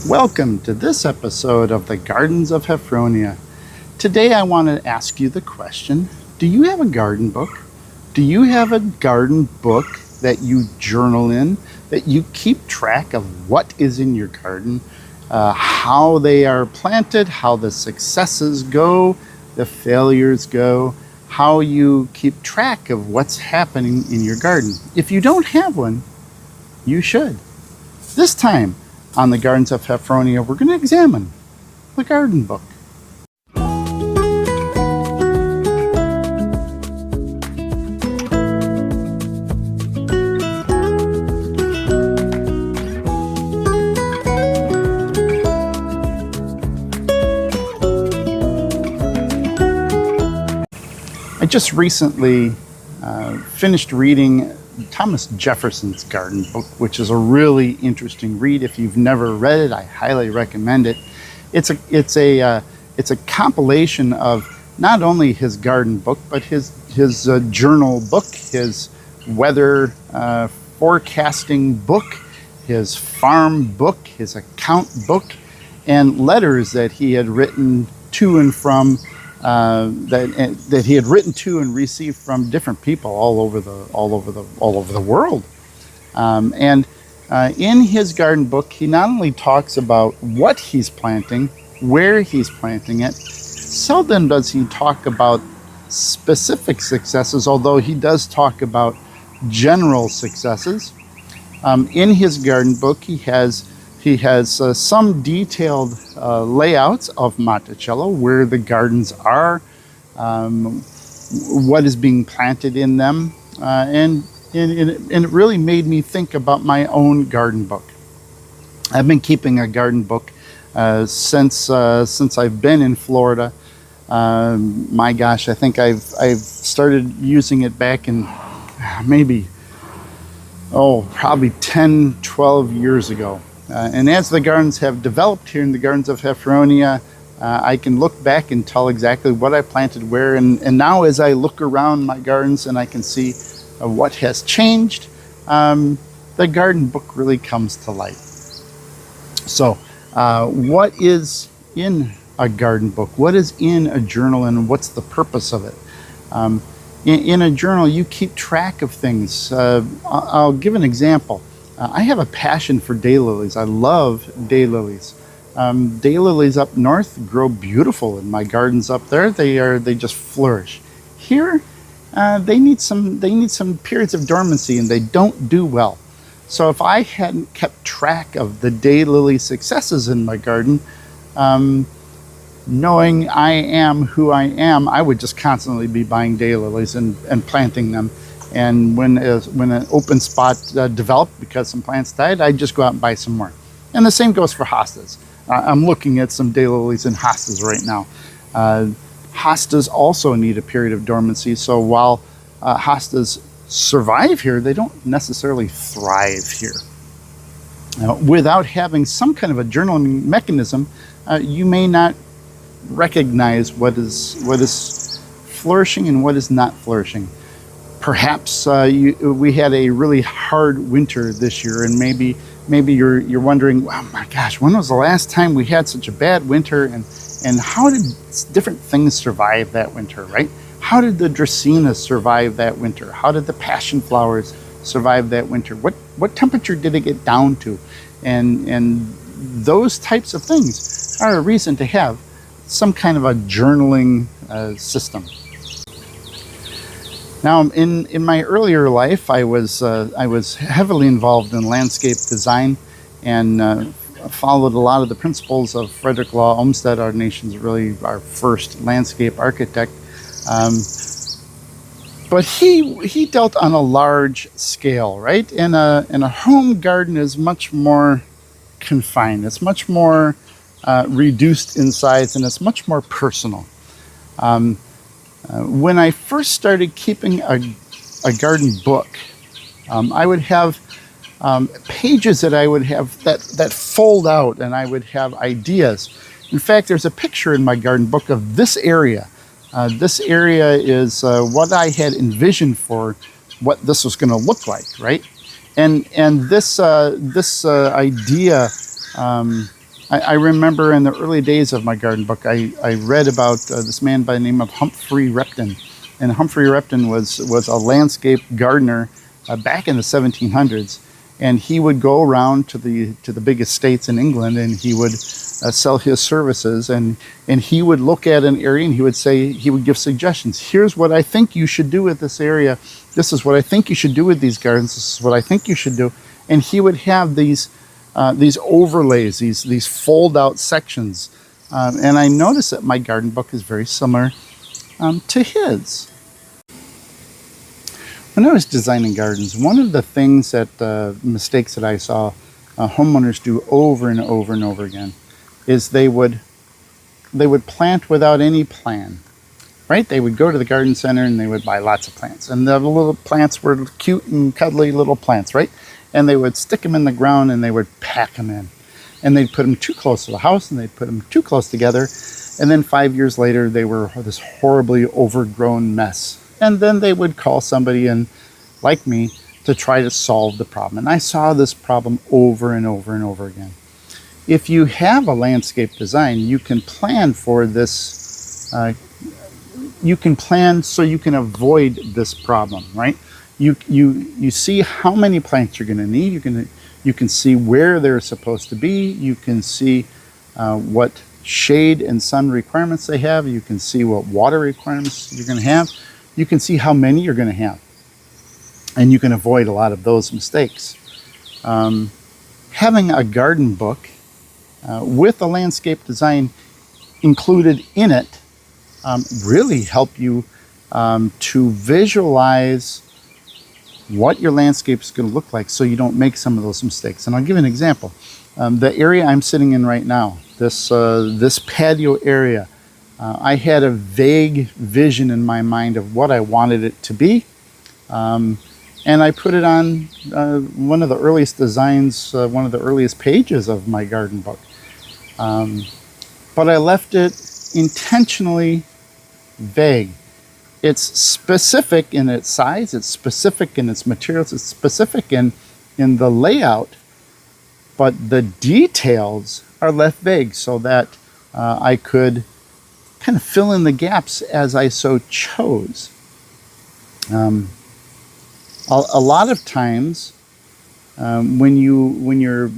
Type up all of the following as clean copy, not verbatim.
Welcome to this episode of the Gardens of Heffronia. Today I want to ask you the question, do you have a garden book? Do you have a garden book that you journal in, that you keep track of what is in your garden, how they are planted, how the successes go, the failures go, how you keep track of what's happening in your garden? If you don't have one, you should. This time on the Gardens of Heffronia, we're going to examine the garden book. I just recently finished reading Thomas Jefferson's garden book, which is a really interesting read. If you've never read it, I highly recommend it. It's a compilation of not only his garden book, but his journal book, his weather forecasting book, his farm book, his account book, and letters that he had written to and from that he had written to and received from different people all over the world. In his garden book, he not only talks about what he's planting, where he's planting it. Seldom does he talk about specific successes, although he does talk about general successes. In his garden book, he has some detailed layouts of Monticello, where the gardens are, what is being planted in them, and it really made me think about my own garden book. I've been keeping a garden book since I've been in Florida. My gosh, I think I've started using it back in probably 10, 12 years ago. And as the gardens have developed here in the Gardens of Heffronia, I can look back and tell exactly what I planted where. And now as I look around my gardens and I can see what has changed, the garden book really comes to light. So what is in a garden book? What is in a journal, and what's the purpose of it? In a journal, you keep track of things. I'll give an example. I have a passion for daylilies. I love daylilies. Daylilies up north grow beautiful in my gardens up there. They just flourish. Here, they need some periods of dormancy, and they don't do well. So if I hadn't kept track of the daylily successes in my garden, knowing I am who I am, I would just constantly be buying daylilies and planting them. And when an open spot developed because some plants died, I'd just go out and buy some more. And the same goes for hostas. I'm looking at some daylilies and hostas right now. Hostas also need a period of dormancy, so while hostas survive here, they don't necessarily thrive here. Without having some kind of a journaling mechanism, you may not recognize what is flourishing and what is not flourishing. Perhaps we had a really hard winter this year, and maybe you're wondering, oh my gosh, when was the last time we had such a bad winter, and how did different things survive that winter, right? How did the dracaenas survive that winter? How did the passion flowers survive that winter? What temperature did it get down to? And those types of things are a reason to have some kind of a journaling system. Now, in my earlier life, I was heavily involved in landscape design and followed a lot of the principles of Frederick Law Olmsted, our first landscape architect. But he dealt on a large scale, right? And a home garden is much more confined. It's much more reduced in size, and it's much more personal. When I first started keeping a garden book, I would have pages that I would have that fold out, and I would have ideas. In fact, there's a picture in my garden book of this area. This area is what I had envisioned for what this was going to look like, right? And this idea I remember in the early days of my garden book, I read about this man by the name of Humphrey Repton. And Humphrey Repton was a landscape gardener back in the 1700s. And he would go around to the big estates in England, and he would sell his services. And he would look at an area, and he would give suggestions. Here's what I think you should do with this area. This is what I think you should do with these gardens. This is what I think you should do. And he would have these overlays, these fold out sections. And I noticed that my garden book is very similar to his. When I was designing gardens, one of the things mistakes that I saw homeowners do over and over and over again is they would plant without any plan, right? They would go to the garden center and they would buy lots of plants. And the little plants were cute and cuddly little plants, right? And they would stick them in the ground and they would pack them in. And they'd put them too close to the house, and they'd put them too close together. And then 5 years later, they were this horribly overgrown mess. And then they would call somebody in, like me, to try to solve the problem. And I saw this problem over and over and over again. If you have a landscape design, you can plan for this. You can plan so you can avoid this problem, right? You see how many plants you're going to need. You can see where they're supposed to be. You can see what shade and sun requirements they have. You can see what water requirements you're going to have. You can see how many you're going to have. And you can avoid a lot of those mistakes. Having a garden book with a landscape design included in it really help you to visualize what your landscape is going to look like, so you don't make some of those mistakes. And I'll give you an example. The area I'm sitting in right now, this patio area, I had a vague vision in my mind of what I wanted it to be. And I put it on one of the earliest designs, one of the earliest pages of my garden book. But I left it intentionally vague. It's specific in its size, it's specific in its materials, it's specific in the layout, but the details are left vague so that I could kind of fill in the gaps as I so chose. A lot of times when you're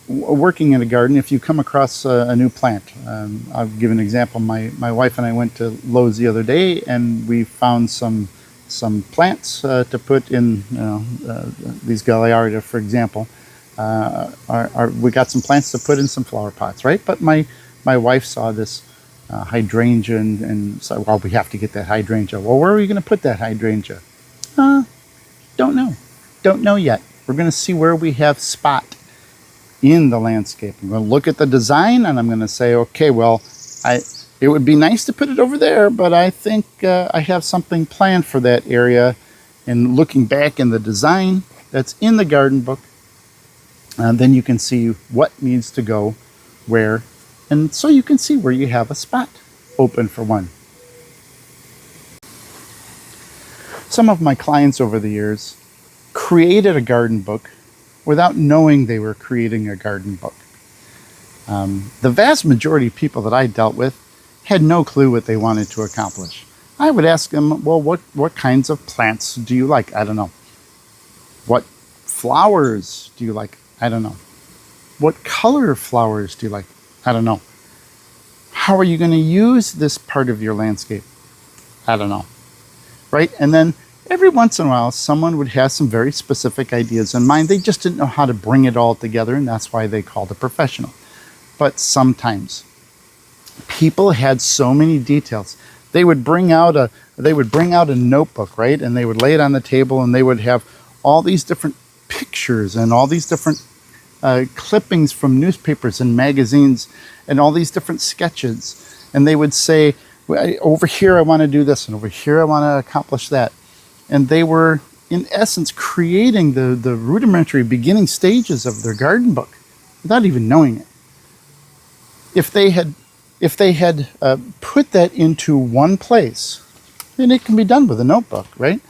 working in a garden, if you come across a new plant, I'll give an example. My wife and I went to Lowe's the other day, and we found some plants to put in. These Gaillardia, for example, we got some plants to put in some flower pots, right? But my wife saw this hydrangea and said, "Well, we have to get that hydrangea." Well, where are we going to put that hydrangea? Don't know yet. We're going to see where we have spot in the landscape. I'm going to look at the design, and I'm going to say, okay, well, it would be nice to put it over there, but I think I have something planned for that area. And looking back in the design that's in the garden book, then you can see what needs to go where, and so you can see where you have a spot open for one. Some of my clients over the years created a garden book without knowing they were creating a garden book. The vast majority of people that I dealt with had no clue what they wanted to accomplish. I would ask them, well, what kinds of plants do you like? I don't know. What flowers do you like? I don't know. What color flowers do you like? I don't know. How are you going to use this part of your landscape? I don't know. Right? And then every once in a while, someone would have some very specific ideas in mind. They just didn't know how to bring it all together, and that's why they called a professional. But sometimes people had so many details. They would bring out a notebook, right? And they would lay it on the table, and they would have all these different pictures and all these different clippings from newspapers and magazines and all these different sketches. And they would say, over here I want to do this, and over here I want to accomplish that. And they were, in essence, creating the rudimentary beginning stages of their garden book without even knowing it. If they had put that into one place, then it can be done with a notebook, right?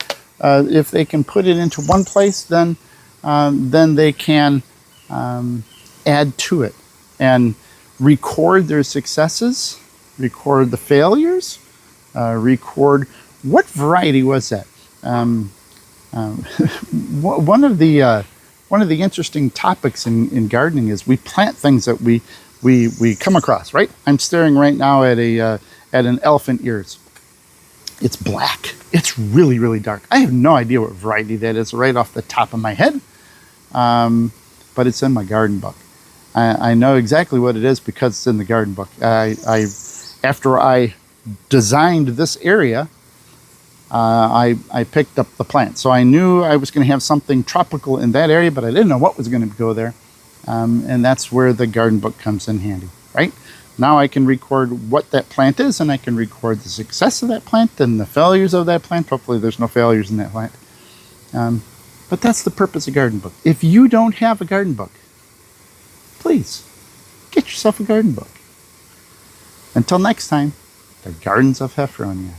If they can put it into one place, then they can add to it. And record their successes, record the failures, record what variety was that. One of the interesting topics in gardening is we plant things that we come across. Right, I'm staring right now at an elephant ears. It's black. It's really, really dark. I have no idea what variety that is right off the top of my head, but it's in my garden book. I know exactly what it is because it's in the garden book. After I designed this area, I picked up the plant. So I knew I was going to have something tropical in that area, but I didn't know what was going to go there. And that's where the garden book comes in handy, right? Now I can record what that plant is, and I can record the success of that plant and the failures of that plant. Hopefully there's no failures in that plant. But that's the purpose of garden book. If you don't have a garden book, please get yourself a garden book. Until next time, the Gardens of Heffronia.